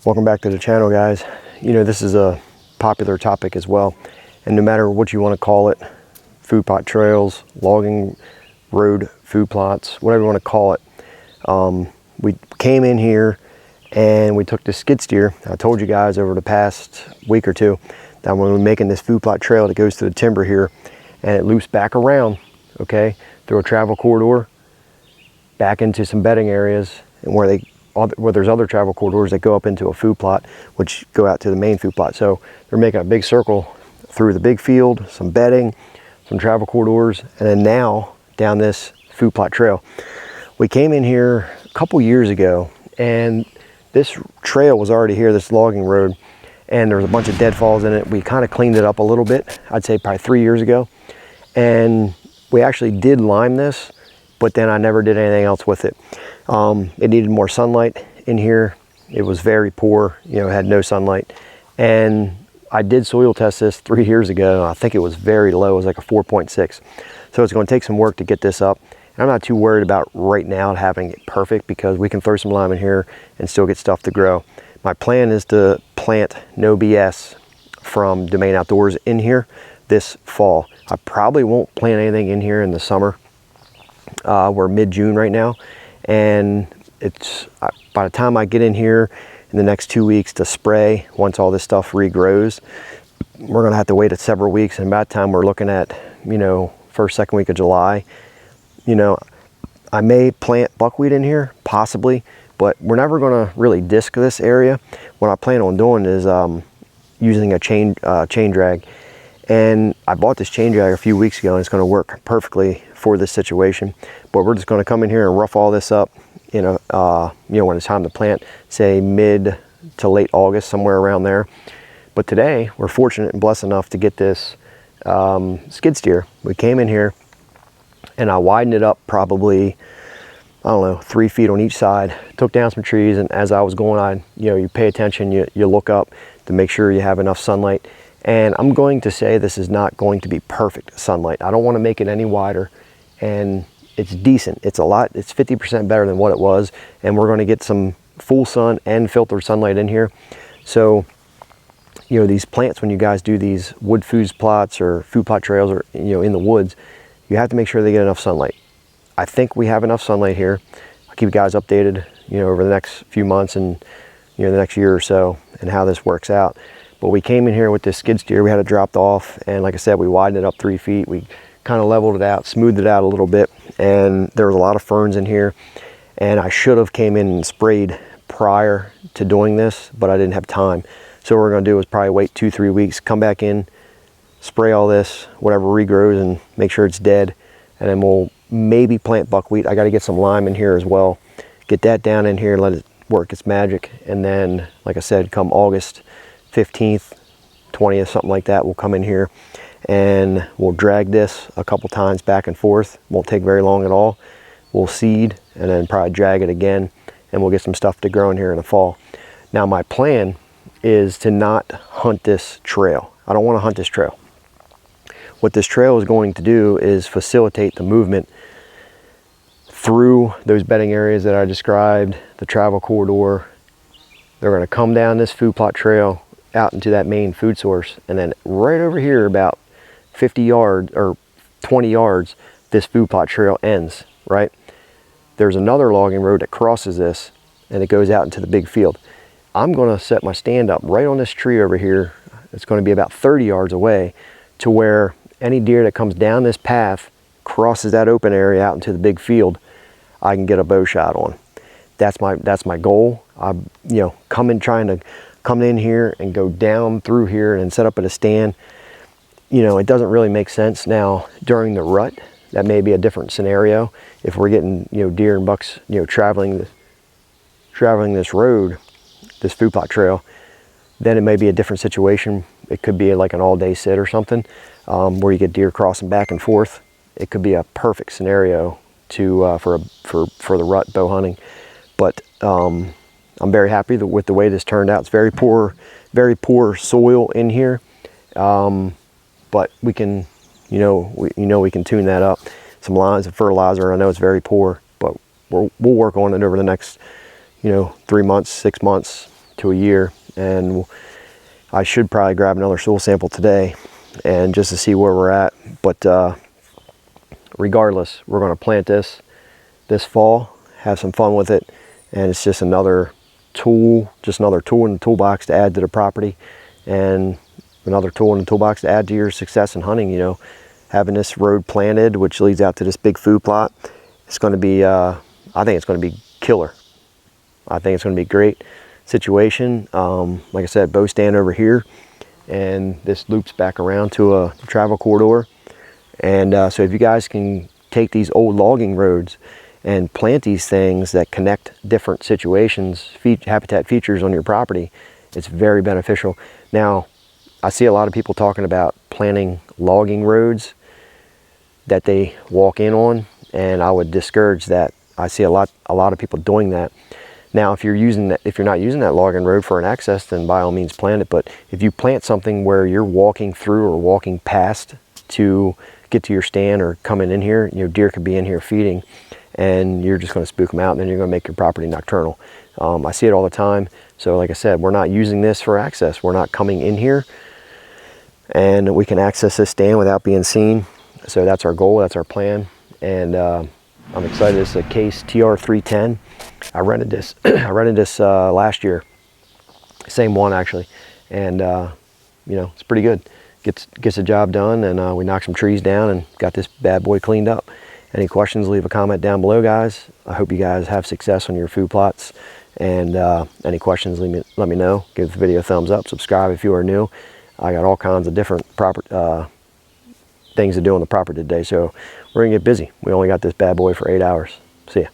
Welcome back to the channel, guys. You know, this is a popular topic as well, and no matter what you want to call it, food plot trails, logging road food plots, whatever you want to call it, we came in here and we took the skid steer. I told you guys over the past week or two that when we're making this food plot trail that goes to the timber here, and it loops back around, okay, through a travel corridor back into some bedding areas, and where there's other travel corridors that go up into a food plot, which go out to the main food plot. So they're making a big circle through the big field, some bedding, some travel corridors, and then now down this food plot trail. We came in here a couple years ago, and this trail was already here, this logging road, and there was a bunch of deadfalls in it. We kind of cleaned it up a little bit, I'd say probably 3 years ago. And we actually did lime this, but then I never did anything else with it. It needed more sunlight in here. It was very poor, you know, had no sunlight. And I did soil test this 3 years ago. I think it was very low, it was like a 4.6. So it's gonna take some work to get this up. And I'm not too worried about right now having it perfect, because we can throw some lime in here and still get stuff to grow. My plan is to plant No BS from Domain Outdoors in here this fall. I probably won't plant anything in here in the summer. We're mid-June right now, and it's by the time I get in here in the next 2 weeks to spray, once all this stuff regrows, we're gonna have to wait several weeks. And by the time we're looking at, you know, first, second week of July, you know, I may plant buckwheat in here, possibly, but we're never gonna really disc this area. What I plan on doing is using a chain drag. And I bought this chain drag a few weeks ago, and it's gonna work perfectly for this situation. But we're just gonna come in here and rough all this up, you know, when it's time to plant, say mid to late August, somewhere around there. But today, we're fortunate and blessed enough to get this skid steer. We came in here, and I widened it up probably, I don't know, 3 feet on each side, took down some trees, and as I was going on, you know, you pay attention, you look up to make sure you have enough sunlight. And I'm going to say this is not going to be perfect sunlight. I don't want to make it any wider, and it's decent. It's 50% better than what it was, and we're going to get some full sun and filtered sunlight in here. So, you know, these plants, when you guys do these wood food plots or food plot trails, or, you know, in the woods, you have to make sure they get enough sunlight. I think we have enough sunlight here. I'll keep you guys updated, you know, over the next few months and, you know, the next year or so, and how this works out. But we came in here with this skid steer. We had it dropped off, and like I said, we widened it up 3 feet. We kind of leveled it out, smoothed it out a little bit, and there was a lot of ferns in here. And I should have came in and sprayed prior to doing this, but I didn't have time. So what we're gonna do is probably wait 2-3 weeks, come back in, spray all this, whatever regrows, and make sure it's dead. And then we'll maybe plant buckwheat. I gotta get some lime in here as well. Get that down in here, let it work its magic. And then, like I said, come August 15th, 20th, something like that, we'll come in here and we'll drag this a couple times back and forth. Won't take very long at all. We'll seed and then probably drag it again, and we'll get some stuff to grow in here in the fall. Now my plan is to not hunt this trail. I don't want to hunt this trail. What this trail is going to do is facilitate the movement through those bedding areas that I described, the travel corridor. They're going to come down this food plot trail out into that main food source, and then right over here about 50 yards or 20 yards, this food plot trail ends, right? There's another logging road that crosses this, and it goes out into the big field. I'm going to set my stand up right on this tree over here. It's going to be about 30 yards away, to where any deer that comes down this path, crosses that open area out into the big field, I can get a bow shot on. That's my goal. I'm, you know, trying to come in here and go down through here and set up at a stand. You know, it doesn't really make sense. Now during the rut, that may be a different scenario. If we're getting, you know, deer and bucks, you know, traveling this road, this food plot trail, then it may be a different situation. It could be like an all-day sit or something, where you get deer crossing back and forth. It could be a perfect scenario to for the rut bow hunting. But I'm very happy with the way this turned out. It's very poor soil in here, but we can, we can tune that up. Some lines of fertilizer. I know it's very poor, but we'll work on it over the next, 3 months, 6 months, to a year, and I should probably grab another soil sample today and just to see where we're at. But regardless, we're going to plant this fall, have some fun with it, and it's just another tool in the toolbox to add to the property, and another tool in the toolbox to add to your success in hunting. You know, having this road planted, which leads out to this big food plot, it's going to be, I think it's going to be killer. I think it's going to be a great situation. Like I said, bow stand over here, and this loops back around to a travel corridor. And so if you guys can take these old logging roads and plant these things that connect different situations, habitat features on your property, it's very beneficial. Now, I see a lot of people talking about planting logging roads that they walk in on, and I would discourage that. I see a lot of people doing that. Now, if you're not using that logging road for an access, then by all means plant it. But if you plant something where you're walking through or walking past to get to your stand or coming in here, you know, deer could be in here feeding, and you're just going to spook them out, and then you're going to make your property nocturnal. I see it all the time. So like I said, we're not using this for access. We're not coming in here, and we can access this stand without being seen. So that's our goal, that's our plan. And I'm excited. This is a Case TR310. I rented this last year, same one actually, and you know, it's pretty good. Gets the job done, and we knocked some trees down and got this bad boy cleaned up. Any questions, leave a comment down below, guys. I hope you guys have success on your food plots, and any questions, let me know. Give the video a thumbs up, subscribe if you are new. I got all kinds of different things to do on the property today, so we're gonna get busy. We only got this bad boy for 8 hours. See ya.